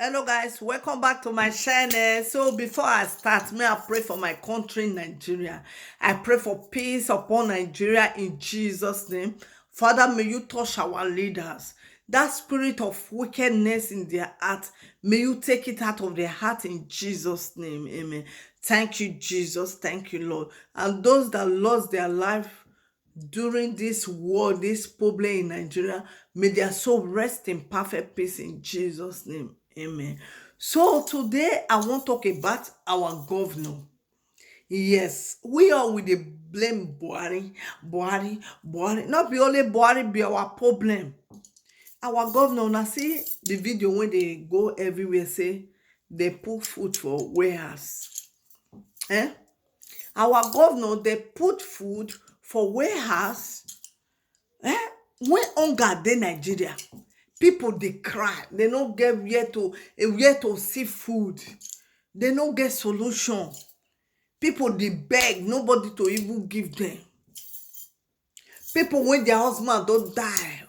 Hello guys, welcome back to my channel. So before I start, may I pray for my country, Nigeria. I pray for peace upon Nigeria in Jesus' name. Father, may you touch our leaders. That spirit of wickedness in their heart, may you take it out of their heart in Jesus' name. Amen. Thank you, Jesus. Thank you, Lord. And those that lost their life during this war, this problem in Nigeria, may their soul rest in perfect peace in Jesus' name. Amen. So today I want to talk about our governor. Yes, we all will dey blame Buhari. Not be only Buhari be our problem. Our governor, now see the video when they go everywhere say they put food for warehouse. Eh? Our governor, they put food for warehouse. Eh? When hunger dey Nigeria, people dey cry. They no get where to see food. They no get solution. People dey beg, nobody to even give them. People when their husband don die.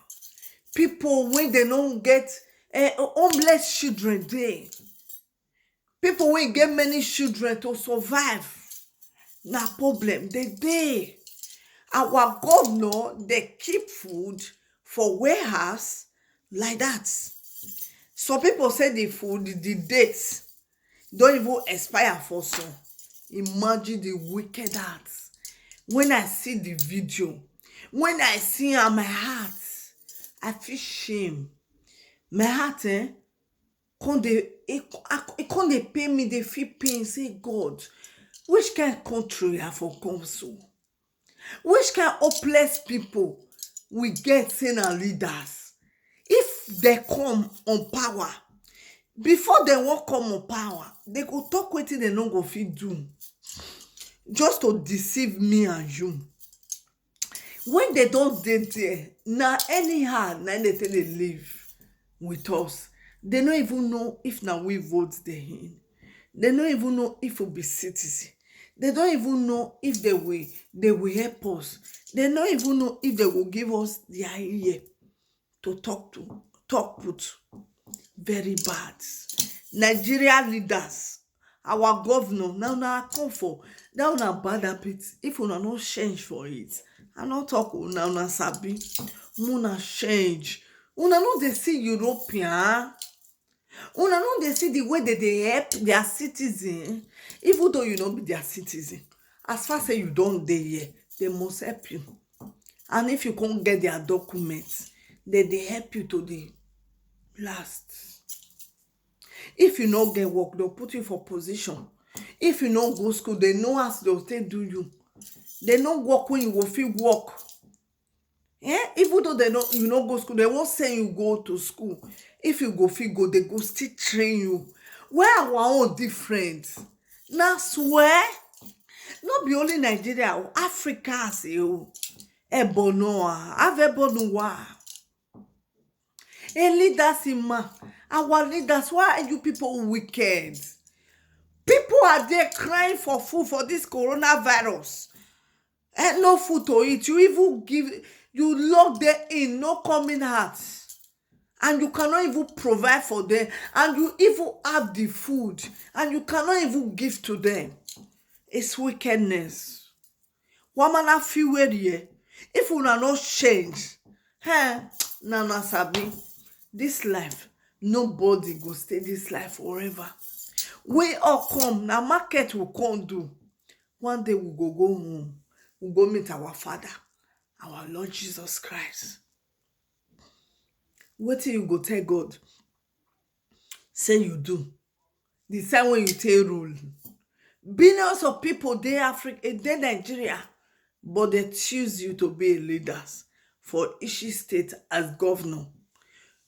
People when they no get homeless children dey. People when get many children to survive. Na problem dey dey. Our governor dey keep food for warehouse like that. Some people say the food, the date don even expire for some. Imagine the wicked heart. When I see the video, when I see am, my heart, I feel shame. My heart come dey come dey pain me, dey feel pain. Say, God, which kind country I for come so? Which kind hopeless people we get say na leaders? If they come on power, before they wan come on power, they go talk wetin they no go fit do, just to deceive me and you. When they don dey there, na anyhow na they take dey live with us. They no even know if na we vote them in. They no even know if we be citizen. They don't even know if they will help us. They don't even know if they will give us their ear to talk with. Very bad. Nigeria leaders, our governor, now na come for that una bad habit. If una no change for it, I no talk una sabi. Una change. Una no dey see European. Una no dey see the way they help their citizen. Even though you no be their citizen, as far say you don dey here, they must help you. And if you can't get their documents, they help you to the last. If you no get work, they'll put you for position. If you no go school, they know as they'll take do you. They no work when you go feel work. Even though you no go school, they won't say you go to school. If you go feel go, they go still train you. Where our own different? Na swear, no be only Nigeria, Africa say o. Ebonoa, Avebonuwa. Leaders in man, our leaders, why are you people wicked? People are there crying for food for this coronavirus. No food to eat. You lock them in, no coming out. And you cannot even provide for them. And you even have the food. And you cannot even give to them. It's wickedness. Woman feel where here. If we are not change, na sabi. This life, nobody go stay this life forever. We all come, na market we come do. One day we go home. We go meet our Father, our Lord Jesus Christ. What you go tell God? Say you do. The same way you take rule. Billions of people dey Africa, dey Nigeria, but they choose you to be a leader for each state as governor.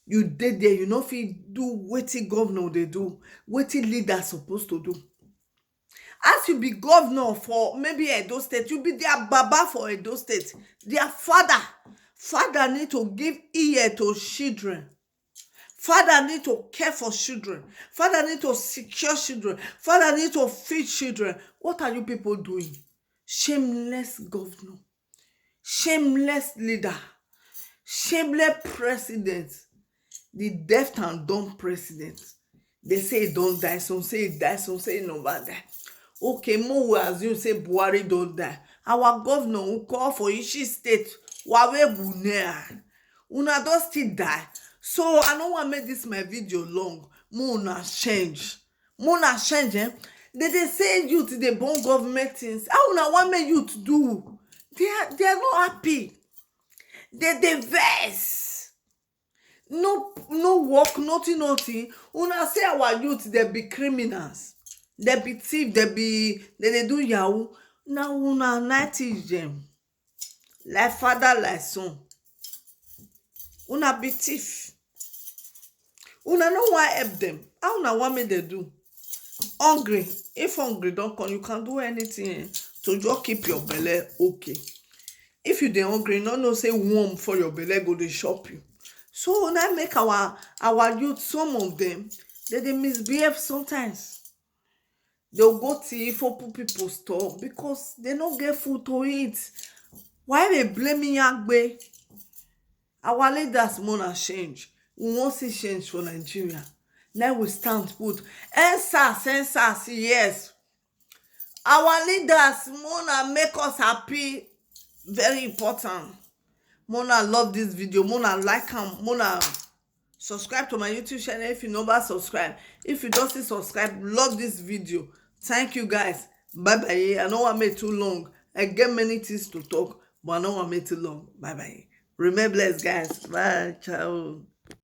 You dey there, you no fit do wetin governor dey do, wetin leader supposed to do. As you be governor for maybe Edo State, you be their baba for Edo State. Their father need to give ear to children. Father need to care for children. Father need to secure children. Father need to feed children. What are you people doing? Shameless governor. Shameless leader. Shameless president. The deaf and dumb president. They say he don't die, some say he die, some say he never die. Okay, mo we assume say Buhari don't die. Our governor who call for Ishi State, Wawe Bunea, una don still die. So I no wan make this my video long. Mo una change. Mo una change, eh? They say youth dey born government things. How una wan make youth do? They are not happy. They vex. No work, nothing. Una say our youth they be criminals. They be thief, they do yahoo. Now una night teach them. Like father, like son. Una be thief. Una no wan help them. How una wan make them do? Hungry. If hungry don't come, you can do anything to just keep your belly okay. If you dey hungry, no know say warm for your belly go dey chop you. So na make our youth, some of them, they misbehave sometimes. They'll go thief for people store because they no get food to eat. Why they blaming Yagbe? Our leaders wanna change. We want see change for Nigeria. Now we stand put. Ensas, yes. Our leaders wanna make us happy. Very important. Mona love this video. Mona like am. Mona subscribe to my YouTube channel if you never subscribe. If you don't see subscribe, love this video. Thank you guys. Bye bye. I know I made too long. I get many things to talk, but I know I made too long. Bye bye. Remember blessed guys. Bye. Ciao.